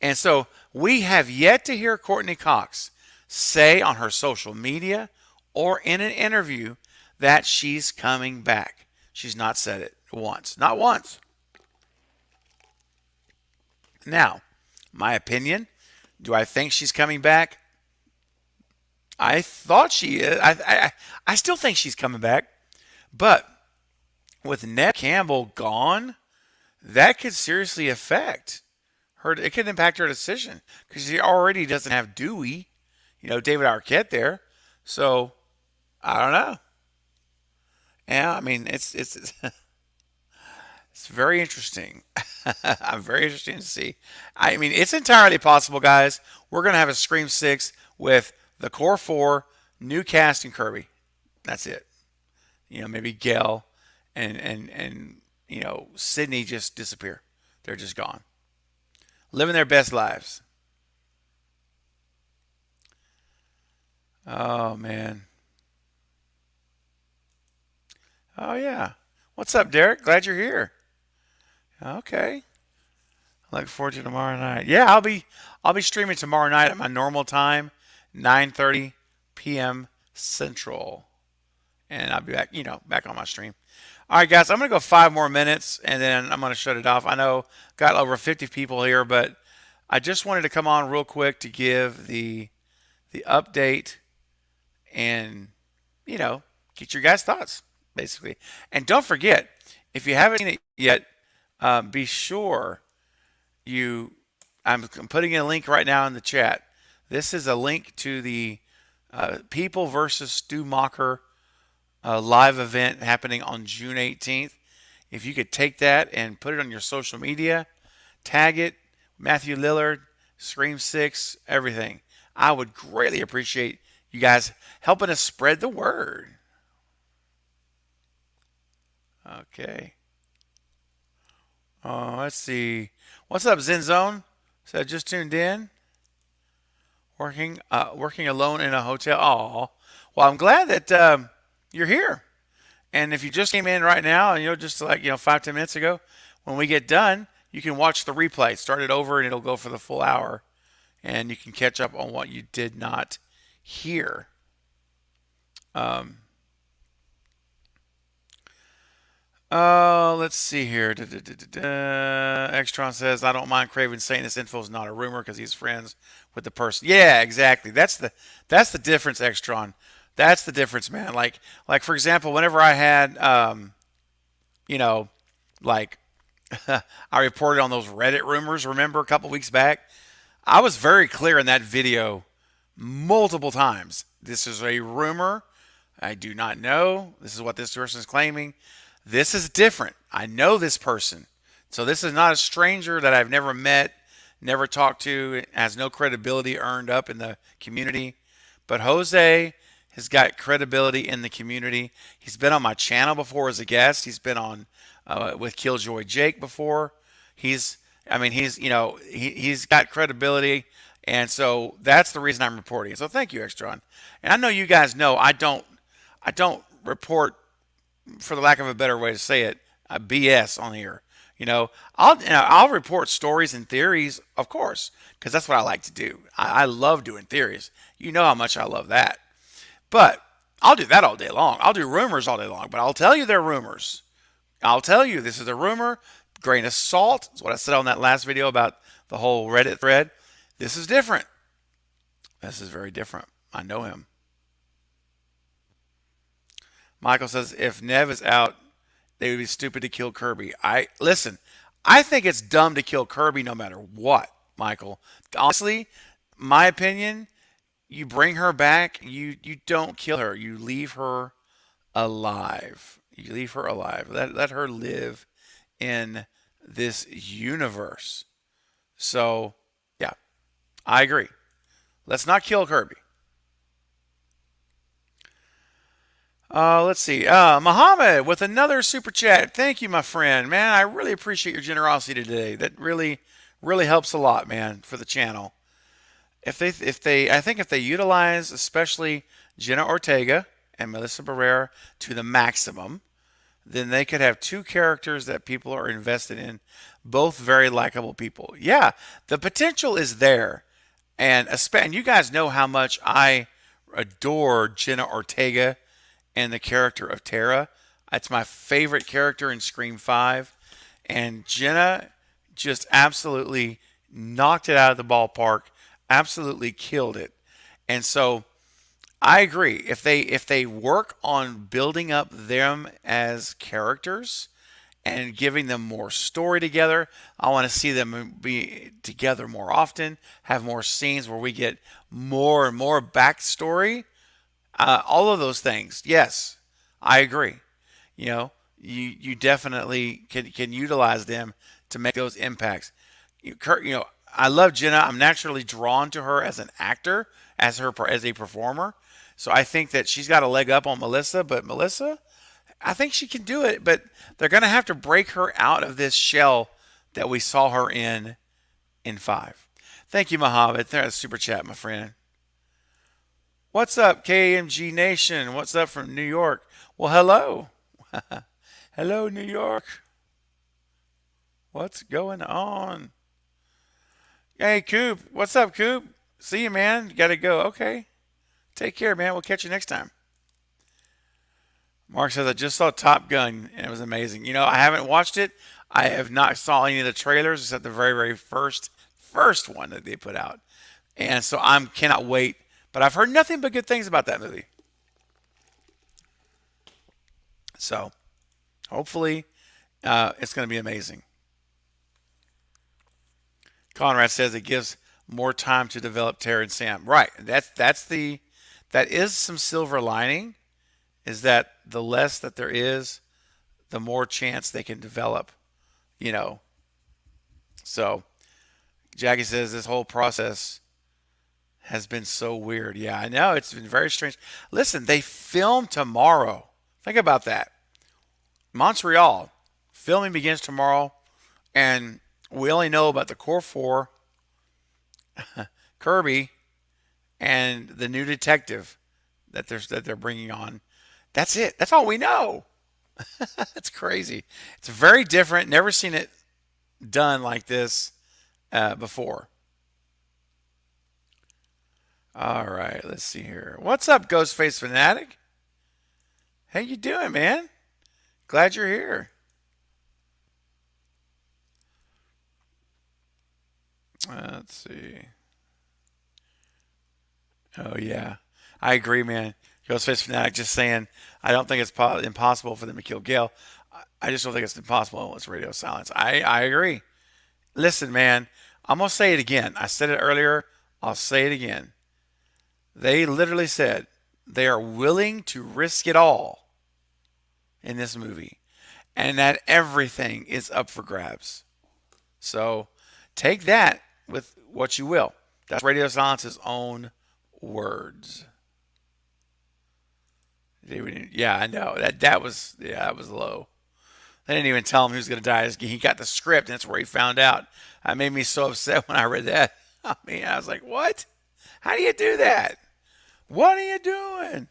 And so we have yet to hear Courtney Cox say on her social media or in an interview that she's coming back. She's not said it once. Not once. Now, my opinion, do I think she's coming back? I thought she is. I still think she's coming back. But with Neve Campbell gone, that could seriously affect her. It could impact her decision because she already doesn't have Dewey, David Arquette there. So I don't know. Yeah, I mean it's it's very interesting. I'm very interested to see. I mean, it's entirely possible, guys. We're gonna have a Scream 6 with the core four, new cast, and Kirby. That's it. Maybe Gale and Sydney just disappear. They're just gone. Living their best lives. Oh, man. Oh, yeah. What's up, Derek? Glad you're here. Okay. Look forward to tomorrow night. Yeah, I'll be streaming tomorrow night at my normal time, 9:30 p.m. Central, and I'll be back, back on my stream. All right, guys, I'm gonna go 5 more minutes, and then I'm gonna shut it off. I know got over 50 people here, but I just wanted to come on real quick to give the update and get your guys' thoughts basically. And don't forget, if you haven't seen it yet, be sure I'm putting a link right now in the chat. This is a link to the People versus Stu Macher live event happening on June 18th. If you could take that and put it on your social media, tag it, Matthew Lillard, Scream 6, everything. I would greatly appreciate you guys helping us spread the word. Okay. Let's see. What's up, Zen Zone? So just tuned in. Working alone in a hotel. Oh, well, I'm glad that you're here. And if you just came in right now, just like 5-10 minutes ago, when we get done, you can watch the replay. Start it over, and it'll go for the full hour, and you can catch up on what you did not hear. Let's see here. Extron says, I don't mind Craven saying this info is not a rumor because he's friends with the person. Yeah, exactly. That's the difference, Extron. That's the difference, man. Like for example, whenever I had, like I reported on those Reddit rumors, remember a couple weeks back? I was very clear in that video multiple times. This is a rumor. I do not know. This is what this person is claiming. This is different. I know this person. So this is not a stranger that I've never met, never talked to, has no credibility earned up in the community. But Jose has got credibility in the community. He's been on my channel before as a guest. He's been on with Killjoy Jake before. He's got credibility. And so that's the reason I'm reporting. So thank you, Extron. And I know you guys know I don't report, for the lack of a better way to say it, BS on here. I'll report stories and theories, of course, because that's what I like to do. I love doing theories. You know how much I love that. But I'll do that all day long. I'll do rumors all day long, but I'll tell you they're rumors. I'll tell you this is a rumor, grain of salt. That's what I said on that last video about the whole Reddit thread. This is different. This is very different. I know him. Michael says, if Neve is out, they would be stupid to kill Kirby. I think it's dumb to kill Kirby no matter what, Michael. Honestly, my opinion, you bring her back, you don't kill her. You leave her alive. You leave her alive. Let her live in this universe. So, yeah, I agree. Let's not kill Kirby. Let's see. Muhammad with another super chat. Thank you, my friend. Man, I really appreciate your generosity today. That really, really helps a lot, man, for the channel. I think if they utilize especially Jenna Ortega and Melissa Barrera to the maximum, then they could have two characters that people are invested in, both very likable people. Yeah, the potential is there. And you guys know how much I adore Jenna Ortega and the character of Tara. It's my favorite character in Scream 5. And Jenna just absolutely knocked it out of the ballpark, absolutely killed it. And so I agree. If they work on building up them as characters and giving them more story together, I want to see them be together more often, have more scenes where we get more and more backstory. All of those things, yes, I agree. You definitely can utilize them to make those impacts. I love Jenna. I'm naturally drawn to her as an actor, as a performer. So I think that she's got a leg up on Melissa. But Melissa, I think she can do it. But they're going to have to break her out of this shell that we saw her in 5. Thank you, Mohammed. There's a super chat, my friend. What's up, KMG Nation? What's up from New York? Well, hello. Hello, New York. What's going on? Hey, Coop. What's up, Coop? See you, man. You gotta go. Okay. Take care, man. We'll catch you next time. Mark says, I just saw Top Gun and it was amazing. I haven't watched it. I have not saw any of the trailers except the very, very first one that they put out. And so I cannot wait. But I've heard nothing but good things about that movie. So hopefully it's going to be amazing. Conrad says it gives more time to develop Terry and Sam. Right. That is some silver lining, is that the less that there is, the more chance they can develop, you know. So Jackie says this whole process has been so weird. Yeah, I know. It's been very strange. Listen, they film tomorrow. Think about that. Montreal, filming begins tomorrow, and we only know about the core four, Kirby, and the new detective that they're bringing on. That's it. That's all we know. That's crazy. It's very different. Never seen it done like this before. All right, let's see here. What's up, Ghostface Fanatic? How you doing, man? Glad you're here. Let's see. Oh yeah, I agree, man. Ghostface Fanatic just saying, I don't think it's impossible for them to kill Gale. I just don't think it's impossible. It's radio silence. I agree. Listen, man, I'm gonna say it again. I said it earlier. I'll say it again. They literally said they are willing to risk it all in this movie, and that everything is up for grabs. So take that with what you will. That's Radio Silence's own words. Yeah, I know that was low. They didn't even tell him he was going to die. He got the script, and that's where he found out. That made me so upset when I read that. I mean, I was like, what? How do you do that? What are you doing?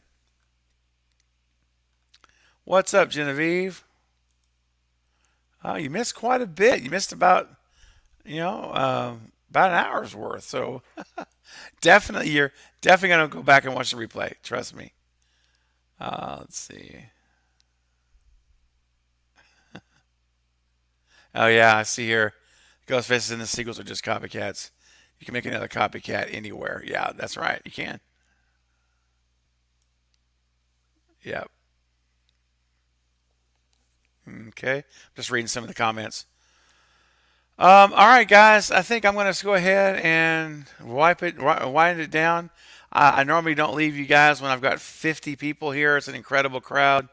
What's up, Genevieve? Oh, you missed quite a bit. You missed about an hour's worth. So you're definitely going to go back and watch the replay. Trust me. Let's see. Oh, yeah, I see here. Ghostfaces and the sequels are just copycats. You can make another copycat anywhere. Yeah, that's right. You can. Yep. Okay. Just reading some of the comments. All right, guys. I think I'm going to go ahead and wind it down. I normally don't leave you guys when I've got 50 people here. It's an incredible crowd.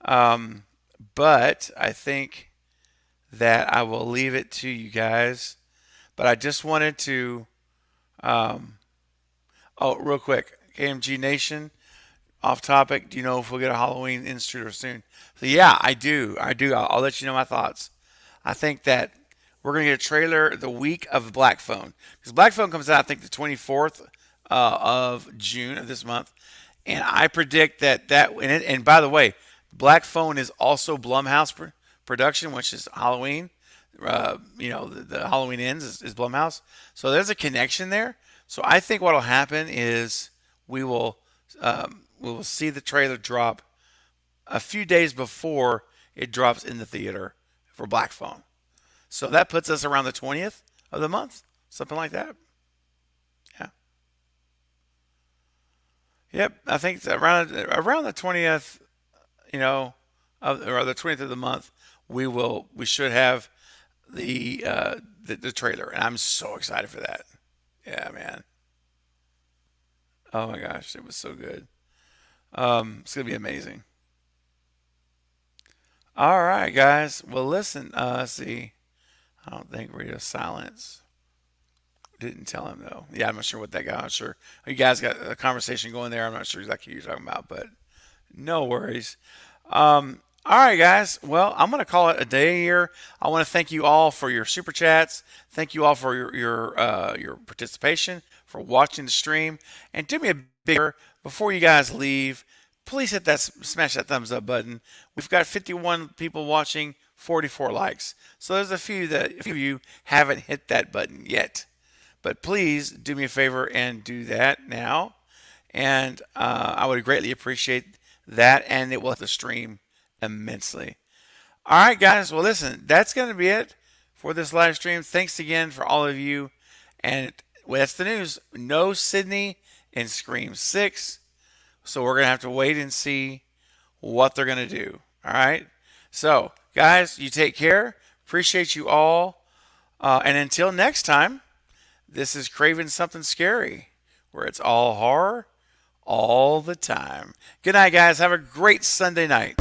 But I think that I will leave it to you guys. But I just wanted to, real quick, KMG Nation, off topic. Do you know if we'll get a Halloween intruder soon? So yeah, I do. I'll let you know my thoughts. I think that we're going to get a trailer the week of Black Phone. Because Black Phone comes out, I think, the 24th of June of this month. And I predict and by the way, Black Phone is also Blumhouse production, which is Halloween. The Halloween Ends is Blumhouse. So there's a connection there. So I think what will happen is we will see the trailer drop a few days before it drops in the theater for Black Phone. So that puts us around the 20th of the month, something like that. Yeah. Yep, I think it's around the 20th, or the 20th of the month, we should have the trailer, and I'm so excited for that. Yeah, man. Oh my gosh, it was so good. It's gonna be amazing. All right, guys. Well, listen. Let's see. I don't think Radio Silence didn't tell him though. Yeah, I'm not sure what that guy. I'm not sure. You guys got a conversation going there. I'm not sure exactly who you're talking about, but no worries. All right, guys. Well, I'm going to call it a day here. I want to thank you all for your super chats. Thank you all for your participation, for watching the stream, and do me a bigger before you guys leave. Please smash that thumbs up button. We've got 51 people watching, 44 likes. So there's a few of you haven't hit that button yet. But please do me a favor and do that now. And I would greatly appreciate that, and it will help the stream immensely. All right, guys. Well, listen, that's going to be it for this live stream. Thanks again for all of you. And that's the news. No Sydney in Scream 6. So we're going to have to wait and see what they're going to do. All right. So, guys, you take care. Appreciate you all. And until next time, this is Craving Something Scary, where it's all horror all the time. Good night, guys. Have a great Sunday night.